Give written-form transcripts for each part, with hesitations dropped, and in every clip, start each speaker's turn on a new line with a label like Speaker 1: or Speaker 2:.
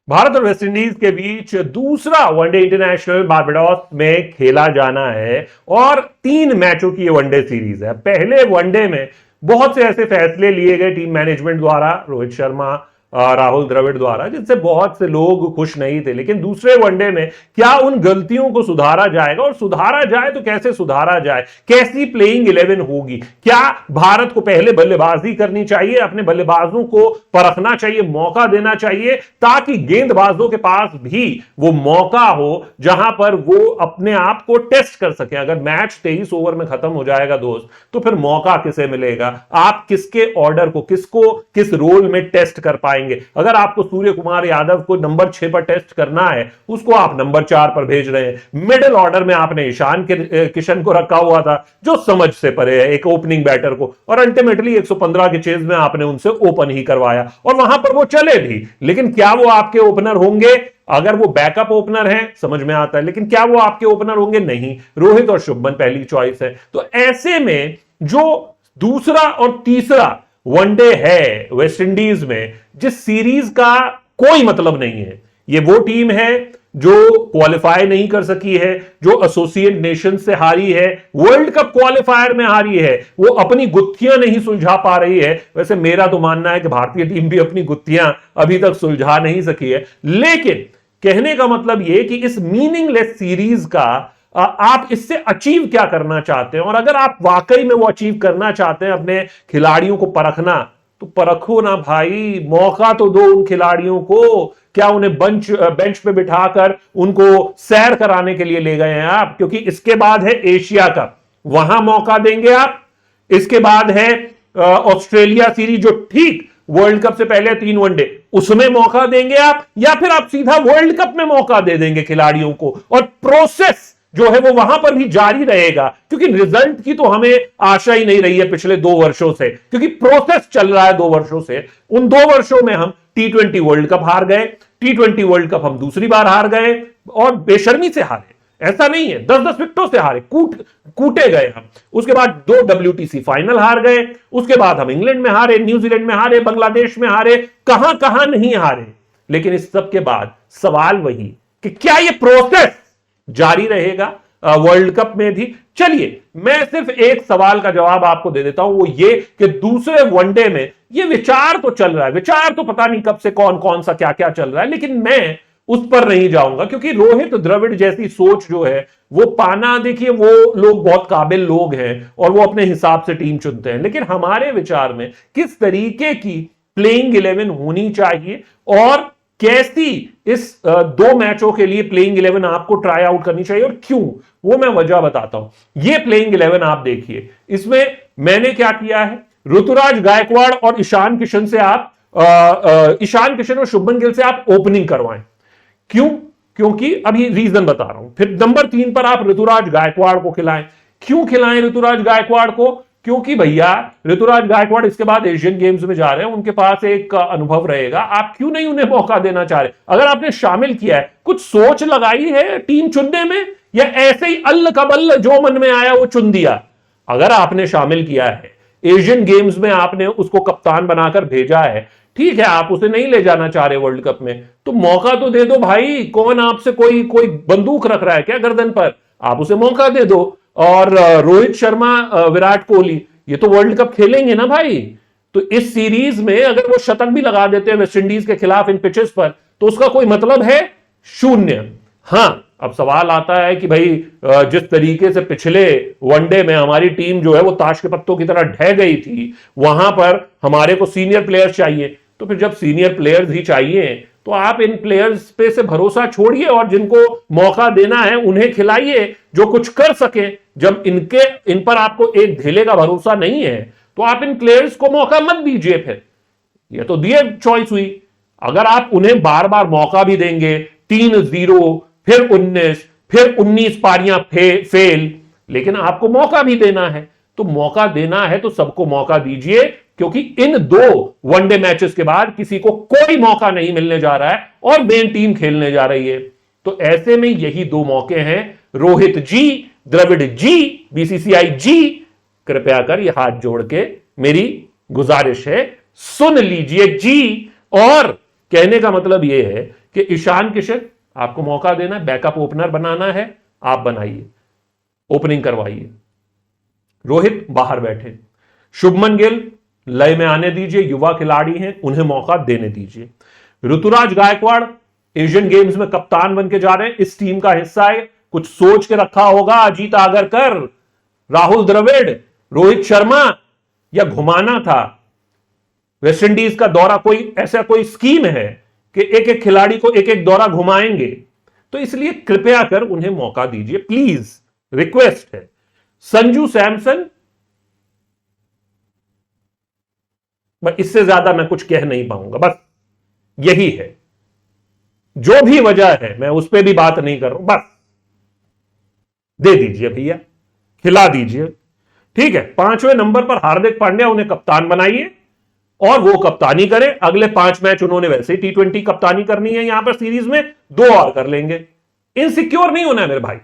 Speaker 1: भारत और वेस्टइंडीज के बीच दूसरा वनडे इंटरनेशनल बारबाडोस में खेला जाना है और 3 मैचों की ये वनडे सीरीज है। पहले वनडे में बहुत से ऐसे फैसले लिए गए टीम मैनेजमेंट द्वारा, रोहित शर्मा, राहुल द्रविड़ द्वारा, जिनसे बहुत से लोग खुश नहीं थे। लेकिन दूसरे वनडे में क्या उन गलतियों को सुधारा जाएगा, और सुधारा जाए तो कैसे सुधारा जाए, कैसी प्लेइंग 11 होगी, क्या भारत को पहले बल्लेबाजी करनी चाहिए, अपने बल्लेबाजों को परखना चाहिए, मौका देना चाहिए, ताकि गेंदबाजों के पास भी वो मौका हो जहां पर वो अपने आप को टेस्ट कर सके। अगर मैच 23 ओवर में खत्म हो जाएगा दोस्त, तो फिर मौका किसे मिलेगा, आप किसके ऑर्डर को, किसको किस रोल में टेस्ट कर पाएंगे। अगर आपको सूर्य कुमार यादव को नंबर 6 पर टेस्ट करना है, उसको आप नंबर 4 पर भेज रहे हैं। मिडिल ऑर्डर में आपने ईशान किशन को रखा हुआ था, जो समझ से परे है, एक ओपनिंग बैटर को, और अल्टीमेटली 115 के चेज में आपने उनसे ओपन ही करवाया, और वहां पर वो चले भी। लेकिन क्या वो आपके ओपनर होंगे? अगर वो बैकअप ओपनर है समझ में आता है, लेकिन क्या वो आपके ओपनर होंगे? नहीं। रोहित और शुभमन पहली चॉइस है। तो ऐसे में जो दूसरा और तीसरा वनडे है वेस्टइंडीज में, जिस सीरीज का कोई मतलब नहीं है, ये वो टीम है जो क्वालिफाई नहीं कर सकी है, जो एसोसिएट नेशन से हारी है, वर्ल्ड कप क्वालिफायर में हारी है, वो अपनी गुत्थियां नहीं सुलझा पा रही है। वैसे मेरा तो मानना है कि भारतीय टीम भी अपनी गुत्थियां अभी तक सुलझा नहीं सकी है। लेकिन कहने का मतलब यह कि इस मीनिंगलेस सीरीज का आप इससे अचीव क्या करना चाहते हैं, और अगर आप वाकई में वो अचीव करना चाहते हैं, अपने खिलाड़ियों को परखना, तो परखो ना भाई, मौका तो दो उन खिलाड़ियों को। क्या उन्हें बेंच पे बिठाकर उनको सैर कराने के लिए ले गए हैं आप? क्योंकि इसके बाद है एशिया कप, वहां मौका देंगे आप। इसके बाद है ऑस्ट्रेलिया सीरीज, जो ठीक वर्ल्ड कप से पहले 3 वनडे, उसमें मौका देंगे आप, या फिर आप सीधा वर्ल्ड कप में मौका दे देंगे खिलाड़ियों को, और प्रोसेस जो है वो वहां पर भी जारी रहेगा। क्योंकि रिजल्ट की तो हमें आशा ही नहीं रही है पिछले 2 वर्षों से, क्योंकि प्रोसेस चल रहा है 2 वर्षों से। उन 2 वर्षों में हम T20 वर्ल्ड कप हार गए, T20 वर्ल्ड कप हम दूसरी बार हार गए, और बेशर्मी से हारे, ऐसा नहीं है, 10-10 विकेटों से हारे, कूटे गए हम। उसके बाद 2 WTC फाइनल हार गए, उसके बाद हम इंग्लैंड में हारे, न्यूजीलैंड में हारे, बांग्लादेश में हारे, कहां कहां नहीं हारे। लेकिन इस सब के बाद सवाल वही कि क्या यह प्रोसेस जारी रहेगा वर्ल्ड कप में भी? चलिए मैं सिर्फ एक सवाल का जवाब आपको दे देता हूं, वो ये कि दूसरे वनडे में ये विचार तो चल रहा है, विचार तो पता नहीं कब से कौन कौन सा क्या क्या चल रहा है, लेकिन मैं उस पर नहीं जाऊंगा, क्योंकि रोहित द्रविड़ जैसी सोच जो है वो पाना, देखिए वो लोग बहुत काबिल लोग हैं और वो अपने हिसाब से टीम चुनते हैं। लेकिन हमारे विचार में किस तरीके की प्लेइंग 11 होनी चाहिए, और कैसी इस 2 मैचों के लिए प्लेइंग 11 आपको ट्राई आउट करनी चाहिए, और क्यों, वो मैं वजह बताता हूं। ये प्लेइंग 11 आप देखिए, इसमें मैंने क्या किया है, ऋतुराज गायकवाड़ और ईशान किशन से आप ईशान किशन और शुभमन गिल से आप ओपनिंग करवाएं। क्यों? क्योंकि अभी रीजन बता रहा हूं। फिर नंबर 3 पर आप ऋतुराज गायकवाड़ को खिलाएं। क्यों खिलाएं ऋतुराज गायकवाड़ को? क्योंकि भैया ऋतुराज गायकवाड़ इसके बाद एशियन गेम्स में जा रहे हैं, उनके पास एक अनुभव रहेगा। आप क्यों नहीं उन्हें मौका देना चाह रहे? अगर आपने शामिल किया है, कुछ सोच लगाई है टीम चुनने में, या ऐसे ही अल्ल कबल्ल जो मन में आया वो चुन दिया? अगर आपने शामिल किया है, एशियन गेम्स में आपने उसको कप्तान बनाकर भेजा है, ठीक है, आप उसे नहीं ले जाना चाह रहे वर्ल्ड कप में, तो मौका तो दे दो भाई। कौन आपसे कोई कोई बंदूक रख रहा है क्या गर्दन पर? आप उसे मौका दे दो। और रोहित शर्मा, विराट कोहली, ये तो वर्ल्ड कप खेलेंगे ना भाई। तो इस सीरीज में अगर वो शतक भी लगा देते हैं वेस्टइंडीज के खिलाफ इन पिचेस पर, तो उसका कोई मतलब है? शून्य। हां, अब सवाल आता है कि भाई जिस तरीके से पिछले वनडे में हमारी टीम जो है वो ताश के पत्तों की तरह ढह गई थी, वहां पर हमारे को सीनियर प्लेयर्स चाहिए। तो फिर जब सीनियर प्लेयर्स ही चाहिए, तो आप इन प्लेयर्स पे से भरोसा छोड़िए और जिनको मौका देना है उन्हें खिलाइए, जो कुछ कर सके। जब इन पर आपको एक ढेले का भरोसा नहीं है, तो आप इन प्लेयर्स को मौका मत दीजिए। फिर ये तो दिए चॉइस हुई। अगर आप उन्हें बार बार मौका भी देंगे, 3-0, फिर 19, फिर 19 पारियां फेल, लेकिन आपको मौका भी देना है, तो मौका देना है तो सबको मौका दीजिए। क्योंकि इन 2 वनडे मैचेस के बाद किसी को कोई मौका नहीं मिलने जा रहा है, और मेन टीम खेलने जा रही है। तो ऐसे में यही 2 मौके हैं। रोहित जी, द्रविड़ जी, बीसीसीआई जी, कृपया कर ये हाथ जोड़ के मेरी गुजारिश है, सुन लीजिए जी, और कहने का मतलब यह है कि ईशान किशन आपको मौका देना है, बैकअप ओपनर बनाना है, आप बनाइए, ओपनिंग करवाइए। रोहित बाहर बैठे, शुभमन गिल लय में आने दीजिए, युवा खिलाड़ी हैं, उन्हें मौका देने दीजिए। ऋतुराज गायकवाड़ एशियन गेम्स में कप्तान बन के जा रहे हैं, इस टीम का हिस्सा है, कुछ सोच के रखा होगा, अजीत आगरकर, राहुल द्रविड़, रोहित शर्मा, या घुमाना था वेस्टइंडीज का दौरा, कोई ऐसा कोई स्कीम है कि एक एक खिलाड़ी को एक एक दौरा घुमाएंगे? तो इसलिए कृपया कर उन्हें मौका दीजिए, प्लीज, रिक्वेस्ट है। संजू सैमसन, इससे ज्यादा मैं कुछ कह नहीं पाऊंगा, बस यही है। जो भी वजह है मैं उस पर भी बात नहीं कर रहा हूं, बस दे दीजिए भैया, खिला दीजिए। ठीक है, 5वें नंबर पर हार्दिक पांड्या, उन्हें कप्तान बनाइए और वो कप्तानी करें। अगले 5 मैच उन्होंने वैसे ही T20 कप्तानी करनी है यहां पर सीरीज में, 2 और कर लेंगे। इनसिक्योर नहीं होना है मेरे भाई,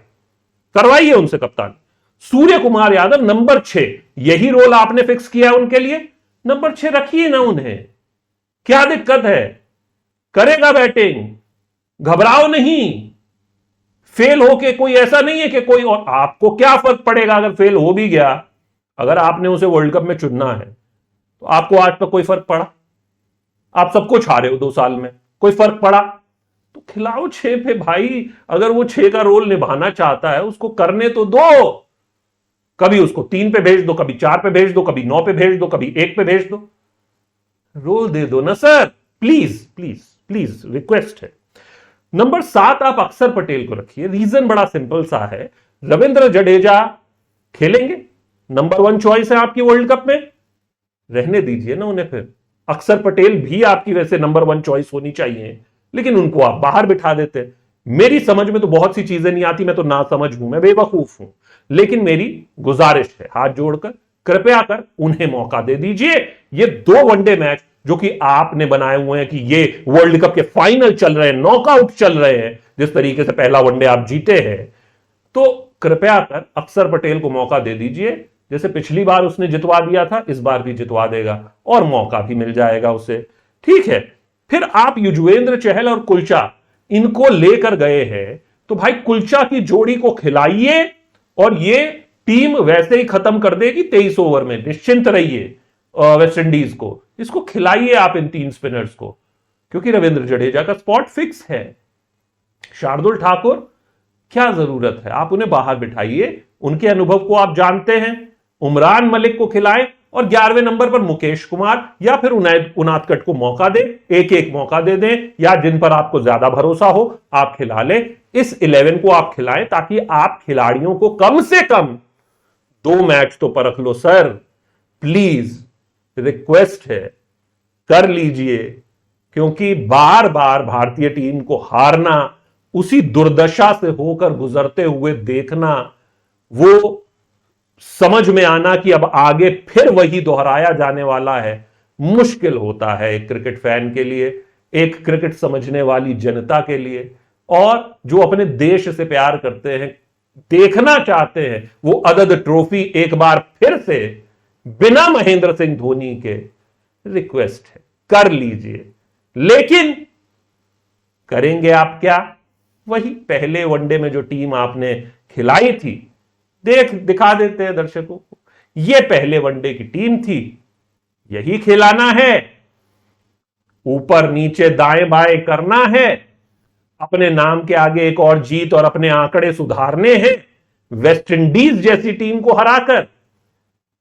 Speaker 1: करवाइए उनसे कप्तान। सूर्य कुमार यादव नंबर 6, यही रोल आपने फिक्स किया उनके लिए, नंबर 6 रखिए ना उन्हें, क्या दिक्कत है? करेगा बैटिंग, घबराओ नहीं। फेल होके कोई ऐसा नहीं है कि कोई, और आपको क्या फर्क पड़ेगा अगर फेल हो भी गया? अगर आपने उसे वर्ल्ड कप में चुनना है तो आपको आज तक कोई फर्क पड़ा? आप सब कुछ हारे हो 2 साल में, कोई फर्क पड़ा? तो खिलाओ 6 पे भाई, अगर वो 6 का रोल निभाना चाहता है उसको करने तो दो। कभी उसको 3 पे भेज दो, कभी 4 पे भेज दो, कभी 9 पे भेज दो, कभी 1 पे भेज दो, रोल दे दो ना sir, please please please, request है। नंबर 7 आप अक्षर पटेल को रखिए, रीजन बड़ा सिंपल सा है, रविंद्र जडेजा खेलेंगे, नंबर 1 चॉइस है आपकी वर्ल्ड कप में, रहने दीजिए ना उन्हें फिर। अक्षर पटेल भी आपकी वैसे नंबर 1 चॉइस होनी चाहिए, लेकिन उनको आप बाहर बिठा देते। मेरी समझ में तो बहुत सी चीजें नहीं आती, मैं तो ना समझ हूं, मैं बेवकूफ हूं, लेकिन मेरी गुजारिश है हाथ जोड़कर, कृपया कर उन्हें मौका दे दीजिए। ये 2 वनडे मैच जो कि आपने बनाए हुए हैं कि ये वर्ल्ड कप के फाइनल चल रहे हैं, नॉकआउट चल रहे हैं, जिस तरीके से पहला वनडे आप जीते हैं, तो कृपया कर अक्षर पटेल को मौका दे दीजिए। जैसे पिछली बार उसने जितवा दिया था, इस बार भी जितवा देगा और मौका भी मिल जाएगा उसे। ठीक है, फिर आप युजवेंद्र चहल और कुलचा इनको लेकर गए हैं, तो भाई कुलचा की जोड़ी को खिलाइए और ये टीम वैसे ही खत्म कर देगी 23 ओवर में, निश्चिंत रहिए। वेस्टइंडीज को इसको खिलाइए आप, इन 3 स्पिनर्स को, क्योंकि रविंद्र जडेजा का स्पॉट फिक्स है। शार्दुल ठाकुर, क्या जरूरत है, आप उन्हें बाहर बिठाइए, उनके अनुभव को आप जानते हैं। उमरान मलिक को खिलाएं और 11वें नंबर पर मुकेश कुमार या फिर उनादकट को मौका दें, एक एक मौका दे दें, या जिन पर आपको ज्यादा भरोसा हो आप खिला लें। इस 11 को आप खिलाएं ताकि आप खिलाड़ियों को कम से कम 2 मैच तो परख लो सर, प्लीज, रिक्वेस्ट है, कर लीजिए। क्योंकि बार बार भारतीय टीम को हारना, उसी दुर्दशा से होकर गुजरते हुए देखना, वो समझ में आना कि अब आगे फिर वही दोहराया जाने वाला है, मुश्किल होता है एक क्रिकेट फैन के लिए, एक क्रिकेट समझने वाली जनता के लिए, और जो अपने देश से प्यार करते हैं, देखना चाहते हैं वो अदद ट्रॉफी एक बार फिर से बिना महेंद्र सिंह धोनी के। रिक्वेस्ट है, कर लीजिए। लेकिन करेंगे आप क्या? वही पहले वनडे में जो टीम आपने खिलाई थी, दिखा देते हैं दर्शकों को, यह पहले वनडे की टीम थी, यही खिलाना है, ऊपर नीचे दाएं बाएं करना है, अपने नाम के आगे एक और जीत और अपने आंकड़े सुधारने हैं वेस्टइंडीज जैसी टीम को हराकर।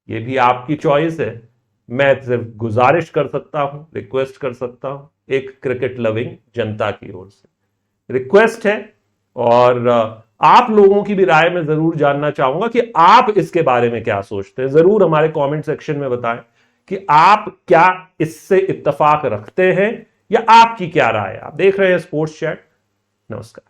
Speaker 1: यह भी आपकी चॉइस है, मैं सिर्फ गुजारिश कर सकता हूं, रिक्वेस्ट कर सकता हूं, एक क्रिकेट लविंग जनता की ओर से रिक्वेस्ट है। और आप लोगों की भी राय में जरूर जानना चाहूंगा कि आप इसके बारे में क्या सोचते हैं। जरूर हमारे कमेंट सेक्शन में बताएं कि आप क्या इससे इत्तेफाक रखते हैं या आपकी क्या राय है। आप देख रहे हैं स्पोर्ट्स चैट। नमस्कार।